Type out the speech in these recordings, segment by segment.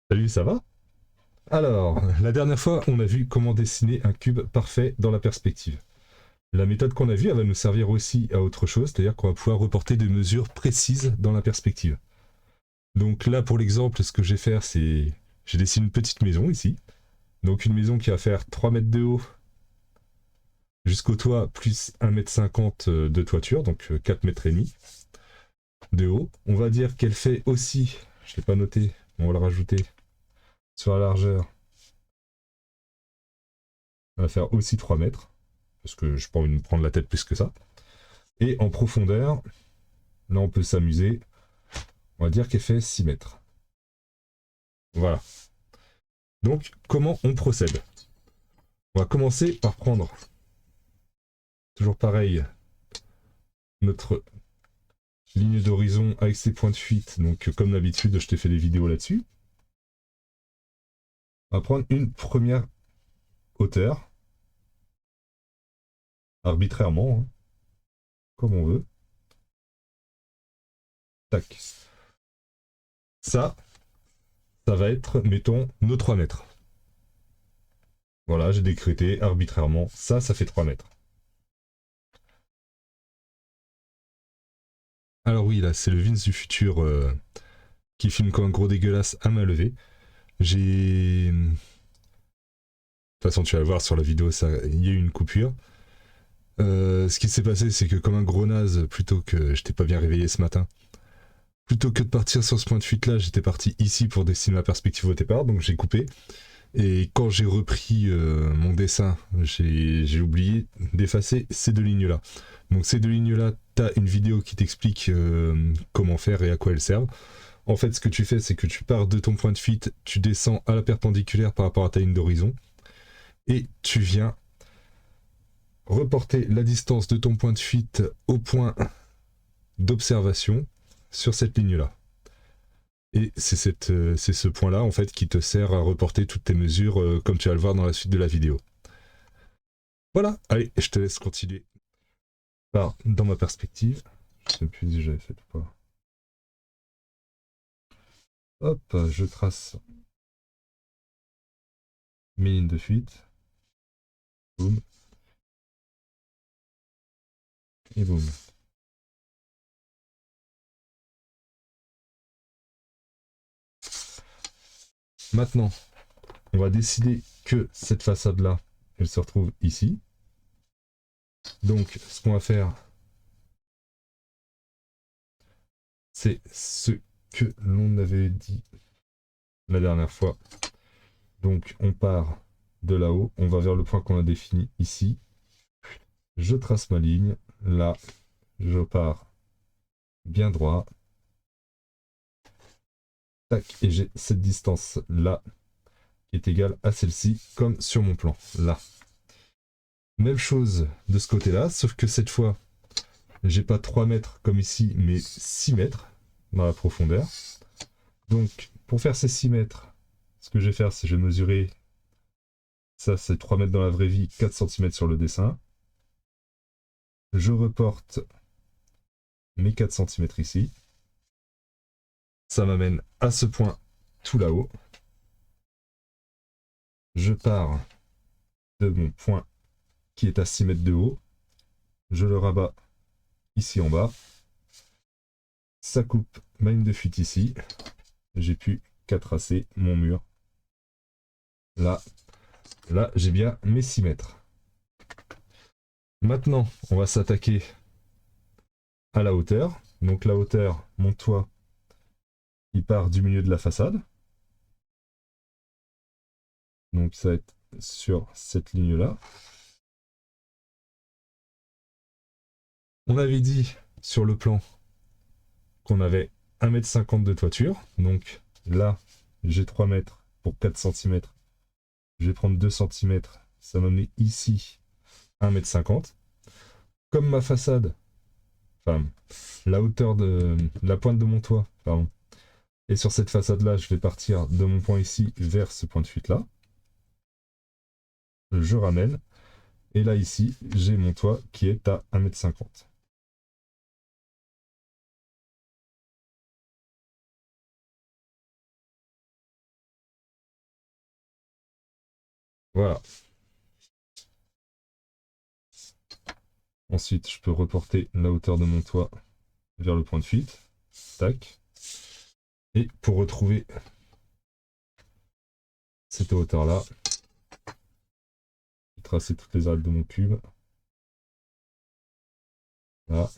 Salut, ça va? Alors, la dernière fois, on a vu comment dessiner un cube parfait dans la perspective. La méthode qu'on a vue, elle va nous servir aussi à autre chose, c'est-à-dire qu'on va pouvoir reporter des mesures précises dans la perspective. Donc là, pour l'exemple, ce que je vais faire, c'est... Je dessine une petite maison ici. Donc une maison qui va faire 3 mètres de haut jusqu'au toit, plus 1,50 m de toiture, donc 4 mètres et demi de haut. On va dire qu'elle fait aussi, je ne l'ai pas noté, on va le rajouter, sur la largeur, elle va faire aussi 3 mètres, parce que je n'ai pas envie de me prendre la tête plus que ça. Et en profondeur, là on peut s'amuser, on va dire qu'elle fait 6 mètres. Voilà. Donc comment on procède? On va commencer par prendre, toujours pareil, notre ligne d'horizon avec ses points de fuite. Donc comme d'habitude, je t'ai fait des vidéos là-dessus. On va prendre une première hauteur, arbitrairement, hein, comme on veut. Tac. Ça va être, mettons, nos 3 mètres. Voilà, j'ai décrété arbitrairement, ça fait 3 mètres. Alors oui, là, c'est le Vince du futur qui filme comme un gros dégueulasse à main levée. J'ai... De toute façon, tu vas le voir sur la vidéo, il y a eu une coupure. Ce qui s'est passé, c'est que comme un gros naze, plutôt que... Je t'ai pas bien réveillé ce matin. Plutôt que de partir sur ce point de fuite là, j'étais parti ici pour dessiner ma perspective au départ, donc j'ai coupé. Et quand j'ai repris mon dessin, j'ai oublié d'effacer ces deux lignes là. Donc ces deux lignes là, t'as une vidéo qui t'explique comment faire et à quoi elles servent. En fait, ce que tu fais, c'est que tu pars de ton point de fuite, tu descends à la perpendiculaire par rapport à ta ligne d'horizon, et tu viens reporter la distance de ton point de fuite au point d'observation sur cette ligne-là. Et c'est ce point-là, en fait, qui te sert à reporter toutes tes mesures, comme tu vas le voir dans la suite de la vidéo. Voilà, allez, je te laisse continuer. Alors, dans ma perspective, je sais plus si j'avais fait ou pas. Hop, je trace mes lignes de fuite. Boum. Et boum. Maintenant, on va décider que cette façade-là, elle se retrouve ici. Donc, ce qu'on va faire, c'est ce que l'on avait dit la dernière fois. Donc, on part de là-haut, on va vers le point qu'on a défini ici. Je trace ma ligne. Là, je pars bien droit. Tac, et j'ai cette distance-là qui est égale à celle-ci, comme sur mon plan. Là. Même chose de ce côté-là, sauf que cette fois, j'ai pas 3 mètres comme ici, mais 6 mètres dans la profondeur. Donc, pour faire ces 6 mètres, ce que je vais faire, c'est que je vais mesurer. Ça, c'est 3 mètres dans la vraie vie, 4 cm sur le dessin. Je reporte mes 4 cm ici. Ça m'amène à ce point tout là-haut. Je pars de mon point qui est à 6 mètres de haut. Je le rabats ici en bas. Ça coupe ma ligne de fuite ici. J'ai pu qu'à tracer mon mur. Là, là j'ai bien mes 6 mètres. Maintenant, on va s'attaquer à la hauteur. Donc la hauteur, mon toit, il part du milieu de la façade. Donc ça va être sur cette ligne-là. On avait dit sur le plan qu'on avait 1,50 m de toiture. Donc là, j'ai 3 mètres pour 4 cm. Je vais prendre 2 cm. Ça m'a amené ici 1,50 m. Comme ma façade, enfin la hauteur de la pointe de mon toit, pardon, et sur cette façade-là, je vais partir de mon point ici vers ce point de fuite-là. Je ramène. Et là, ici, j'ai mon toit qui est à 1,50 m. Voilà. Ensuite, je peux reporter la hauteur de mon toit vers le point de fuite. Tac. Et pour retrouver cette hauteur-là, je vais tracer toutes les arêtes de mon cube. Là.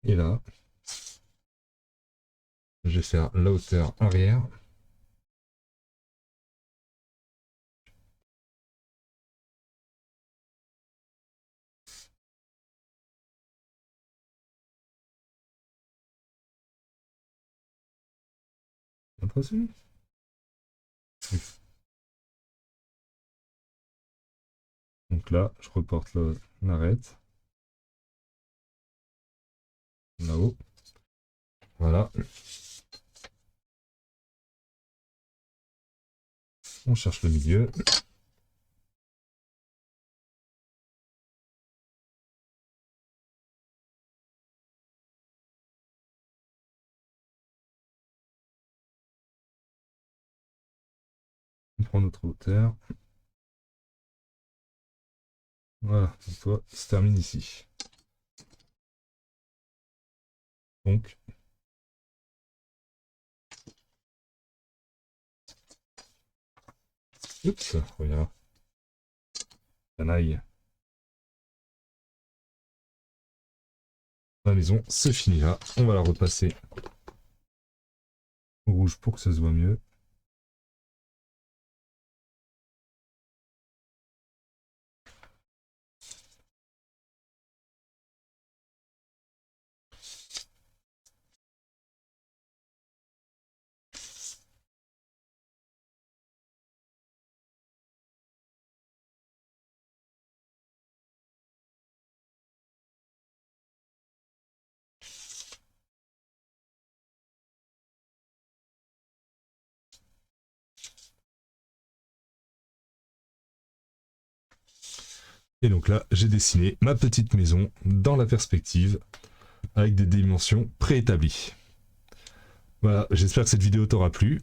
Et là, je vais faire la hauteur arrière. Impressionné. Donc là, je reporte l'arête. Là-haut. Voilà. On cherche le milieu. On prend notre hauteur. Voilà, le toit se termine ici. Donc, oups, regarde. Canaille. La maison se finit là. On va la repasser au rouge pour que ça se voit mieux. Et donc là, j'ai dessiné ma petite maison dans la perspective avec des dimensions préétablies. Voilà, j'espère que cette vidéo t'aura plu.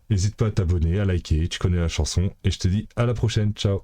N'hésite pas à t'abonner, à liker, tu connais la chanson, et je te dis à la prochaine, ciao.